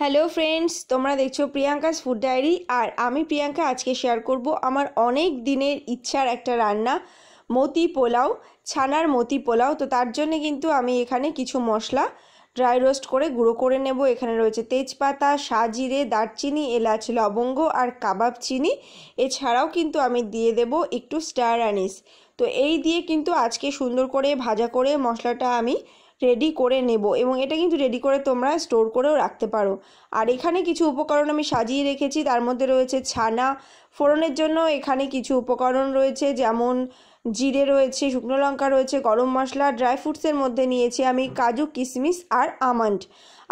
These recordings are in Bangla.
হ্যালো ফ্রেন্ডস, তোমরা দেখছো প্রিয়াঙ্কাস ফুড ডায়েরি। আর আমি প্রিয়াঙ্কা আজকে শেয়ার করব আমার অনেক দিনের ইচ্ছার একটা রান্না, মতি পোলাও, ছানার মতি পোলাও। তো তার জন্য কিন্তু আমি এখানে কিছু মশলা ড্রাই রোস্ট করে গুঁড়ো করে নেব। এখানে রয়েছে তেজপাতা, সাজিরে, দারচিনি, এলাচ, লবঙ্গ আর কাবাব চিনি। এছাড়াও কিন্তু আমি দিয়ে দেব একটু স্টার আনিস। তো এই দিয়ে কিন্তু আজকে সুন্দর করে ভাজা করে মশলাটা আমি রেডি করে নেব, এবং এটা কিন্তু রেডি করে তোমরা স্টোর করেও রাখতে পারো। আর এখানে কিছু উপকরণ আমি সাজিয়ে রেখেছি, তার মধ্যে রয়েছে ছানা। ফোড়নের জন্য এখানে কিছু উপকরণ রয়েছে, যেমন জিরে রয়েছে, শুকনো লঙ্কা রয়েছে, গরম মশলা। ড্রাই ফ্রুটসের মধ্যে নিয়েছি আমি কাজু, কিশমিশ আর আমন্ড।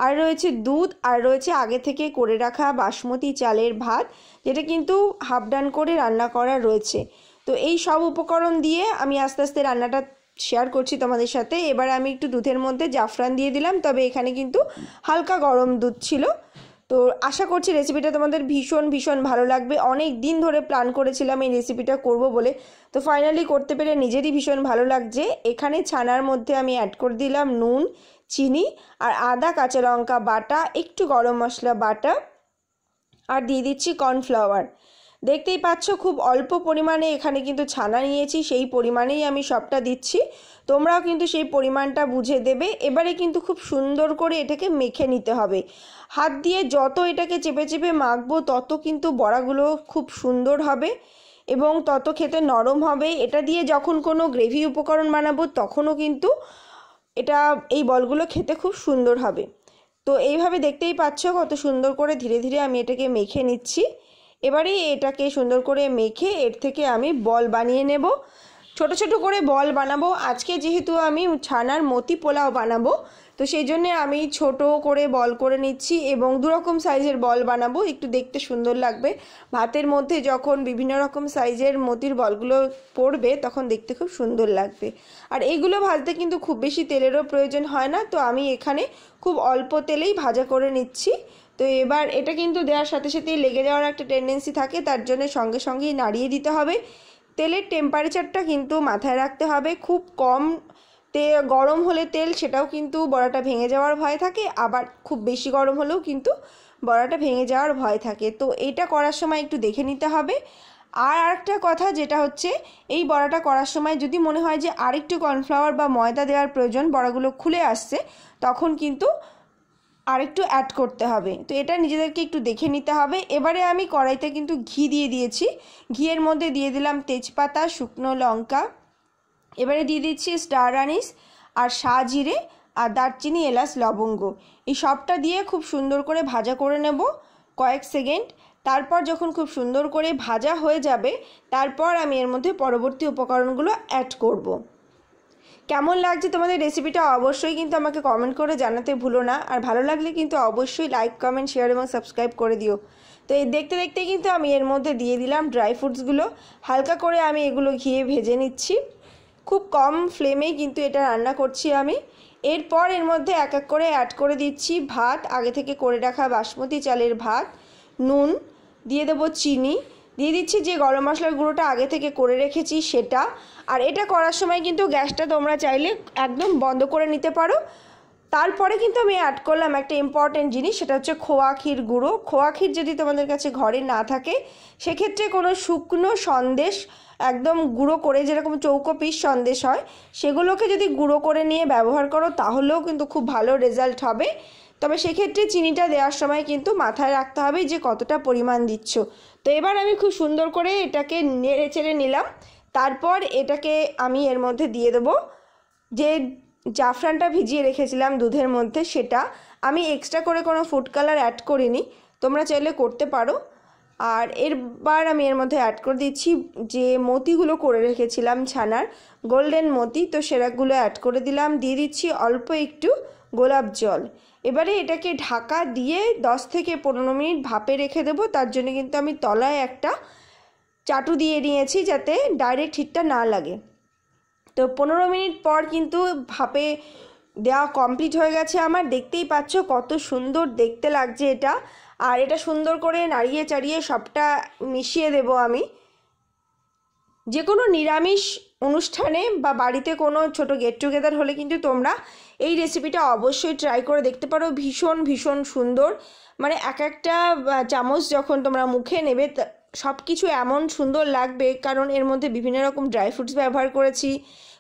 আর রয়েছে দুধ, আর রয়েছে আগে থেকে করে রাখা বাসমতি চালের ভাত, যেটা কিন্তু হাফ ডান করে রান্না করা রয়েছে। তো এই সব উপকরণ দিয়ে আমি আস্তে আস্তে রান্নাটা শেয়ার করছি তোমাদের সাথে। এবার আমি একটু দুধের মধ্যে জাফরান দিয়ে দিলাম, তবে এখানে কিন্তু হালকা গরম দুধ ছিল। তো আশা করছি রেসিপিটা তোমাদের ভীষণ ভীষণ ভালো লাগবে। অনেক দিন ধরে প্ল্যান করেছিলাম এই রেসিপিটা করব বলে, তো ফাইনালি করতে পেরে নিজেরই ভীষণ ভালো লাগছে। এখানে ছানার মধ্যে আমি অ্যাড করে দিলাম নুন, চিনি আর আদা, কাঁচা লঙ্কা বাটা, একটু গরম মশলা বাটা, আর দিয়ে দিচ্ছি কর্নফ্লাওয়ার। দেখতেই পাচ্ছ খুব অল্প পরিমাণে এখানে কিন্তু ছানা নিয়েছি, সেই পরিমাণেই আমি সবটা দিচ্ছি। তোমরাও কিন্তু সেই পরিমাণটা বুঝে দেবে। এবারে কিন্তু খুব সুন্দর করে এটাকে মেখে নিতে হবে। হাত দিয়ে যত এটাকে চেপে চেপে মাখবো তত কিন্তু বড়াগুলো খুব সুন্দর হবে এবং তত খেতে নরম হবে। এটা দিয়ে যখন কোনো গ্রেভি উপকরণ বানাবো তখনও কিন্তু এই বলগুলো খেতে খুব সুন্দর হবে। তো এইভাবে দেখতেই পাচ্ছ কত সুন্দর করে ধীরে ধীরে আমি এটাকে মেখে নিচ্ছি। এবারে এটাকে সুন্দর করে মেখে এর থেকে আমি বল বানিয়ে নেব। ছোট ছোট করে বল বানাবো। আজকে যেহেতু আমি ছানার মতি পোলাও বানাবো, তো সেই জন্যে আমি ছোট করে বল করে নিচ্ছি এবং দুরকম সাইজের বল বানাবো, একটু দেখতে সুন্দর লাগবে। ভাতের মধ্যে যখন বিভিন্ন রকম সাইজের মতির বলগুলো পড়বে তখন দেখতে খুব সুন্দর লাগবে। আর এইগুলো ভাজতে কিন্তু খুব বেশি তেলেরও প্রয়োজন হয় না, তো আমি এখানে খুব অল্প তেলেই ভাজা করে নিচ্ছি। তো এবার এটা কিন্তু দেওয়ার সাথে সাথেই লেগে যাওয়ার একটা টেন্ডেন্সি থাকে, তার জন্য সঙ্গে সঙ্গেই নাড়িয়ে দিতে হবে। তেলের টেম্পারেচারটা কিন্তু মাথায় রাখতে হবে, খুব কম গরম হলে তেল সেটাও কিন্তু বড়াটা ভেঙে যাওয়ার ভয় থাকে, আবার খুব বেশি গরম হলেও কিন্তু বড়াটা ভেঙে যাওয়ার ভয় থাকে। তো এটা করার সময় একটু দেখে নিতে হবে। আর আরেকটা কথা যেটা হচ্ছে, এই বড়াটা করার সময় যদি মনে হয় যে আরেকটু কর্নফ্লাওয়ার বা ময়দা দেওয়ার প্রয়োজন, বড়াগুলো খুলে আসছে, তখন কিন্তু আরেকটু অ্যাড করতে হবে। তো এটা নিজেদেরকে একটু দেখে নিতে হবে। এবারে আমি কড়াইতে কিন্তু ঘি দিয়ে দিয়েছি। ঘিয়ের মধ্যে দিয়ে দিলাম তেজপাতা, শুকনো লঙ্কা। এবারে দিয়ে দিচ্ছি স্টার আনিস আর সাজিরে আর দারচিনি, এলাচ, লবঙ্গ। এই সবটা দিয়ে খুব সুন্দর করে ভাজা করে নেব কয়েক সেকেন্ড। তারপর যখন খুব সুন্দর করে ভাজা হয়ে যাবে, তারপর আমি এর মধ্যে পরবর্তী উপকরণগুলো অ্যাড করব। কেমন লাগছে তোমাদের রেসিপিটা অবশ্যই কিন্তু আমাকে কমেন্ট করে জানাতে ভুলো না। আর ভালো লাগলে কিন্তু অবশ্যই লাইক, কমেন্ট, শেয়ার এবং সাবস্ক্রাইব করে দিও। তো এই দেখতে দেখতে কিন্তু আমি এর মধ্যে দিয়ে দিলাম ড্রাই ফ্রুটসগুলো। হালকা করে আমি এগুলো ঘিয়ে ভেজে নিচ্ছি। খুব কম ফ্লেমেই কিন্তু এটা রান্না করছি আমি। এরপর এর মধ্যে এক এক করে অ্যাড করে দিচ্ছি ভাত, আগে থেকে করে রাখা বাসমতি চালের ভাত, নুন, দিয়ে দেবো চিনি, দিয়ে দিচ্ছি যে গরম মশলার গুঁড়োটা আগে থেকে করে রেখেছি সেটা। আর এটা করার সময় কিন্তু গ্যাসটা তোমরা চাইলে একদম বন্ধ করে নিতে পারো। তারপরে কিন্তু আমি অ্যাড করলাম একটা ইম্পর্টেন্ট জিনিস, সেটা হচ্ছে খোয়া ক্ষীর গুঁড়ো। খোয়া ক্ষীর যদি তোমাদের কাছে ঘরে না থাকে, সেক্ষেত্রে কোনো শুকনো সন্দেশ একদম গুঁড়ো করে, যেরকম চৌকো পিস সন্দেশ হয়, সেগুলোকে যদি গুঁড়ো করে নিয়ে ব্যবহার করো তাহলেও কিন্তু খুব ভালো রেজাল্ট হবে। তবে সেক্ষেত্রে চিনিটা দেওয়ার সময় কিন্তু মাথায় রাখতে হবে যে কতটা পরিমাণ দিচ্ছ। তো এবার আমি খুব সুন্দর করে এটাকে নেড়ে চেড়ে নিলাম। তারপর এটাকে আমি এর মধ্যে দিয়ে দেবো যে জাফরানটা ভিজিয়ে রেখেছিলাম দুধের মধ্যে, সেটা আমি এক্সট্রা করে কোনো ফুড কালার অ্যাড করিনি, তোমরা চাইলে করতে পারো। আর এরবার আমি এর মধ্যে অ্যাড করে দিচ্ছি যে মতিগুলো করে রেখেছিলাম ছানার, গোল্ডেন মতি, তো সেরাগুলো অ্যাড করে দিলাম। দিয়ে দিচ্ছি অল্প একটু গোলাপ জল। এবারে এটাকে ঢাকা দিয়ে 10 থেকে 15 মিনিট ভাপে রেখে দেবো। তার জন্য কিন্তু আমি তলায় একটা চাটু দিয়ে নিয়েছি যাতে ডাইরেক্ট হিটটা না লাগে। তো 15 মিনিট পর কিন্তু ভাপে দেওয়া কমপ্লিট হয়ে গেছে আমার। দেখতেই পাচ্ছ কত সুন্দর দেখতে লাগছে এটা। আর এটা সুন্দর করে নাড়িয়ে চাড়িয়ে সবটা মিশিয়ে দেব আমি। যে কোনো নিরামিষ অনুষ্ঠানে বা বাড়িতে কোনো ছোট গেট টুগেদার হলে কিন্তু তোমরা এই রেসিপিটা অবশ্যই ট্রাই করে দেখতে পারো, ভীষণ ভীষণ সুন্দর। মানে এক একটা চামচ যখন তোমরা মুখে নেবে সব কিছু এমন সুন্দর লাগবে, কারণ এর মধ্যে বিভিন্ন রকম ড্রাই ফ্রুটস ব্যবহার করেছি,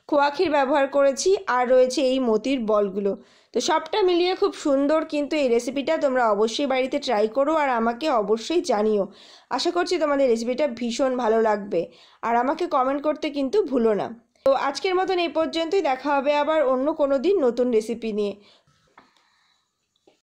খোয়া ক্ষীর ব্যবহার করেছি, আর রয়েছে এই মতির বলগুলো। তো সবটা মিলিয়ে খুব সুন্দর। কিন্তু এই রেসিপিটা তোমরা অবশ্যই বাড়িতে ট্রাই করো আর আমাকে অবশ্যই জানিও। আশা করছি তোমাদের রেসিপিটা ভীষণ ভালো লাগবে, আর আমাকে কমেন্ট করতে কিন্তু ভুলো না। তো আজকের মতন এই পর্যন্তই, দেখা হবে আবার অন্য কোনো দিন নতুন রেসিপি নিয়ে।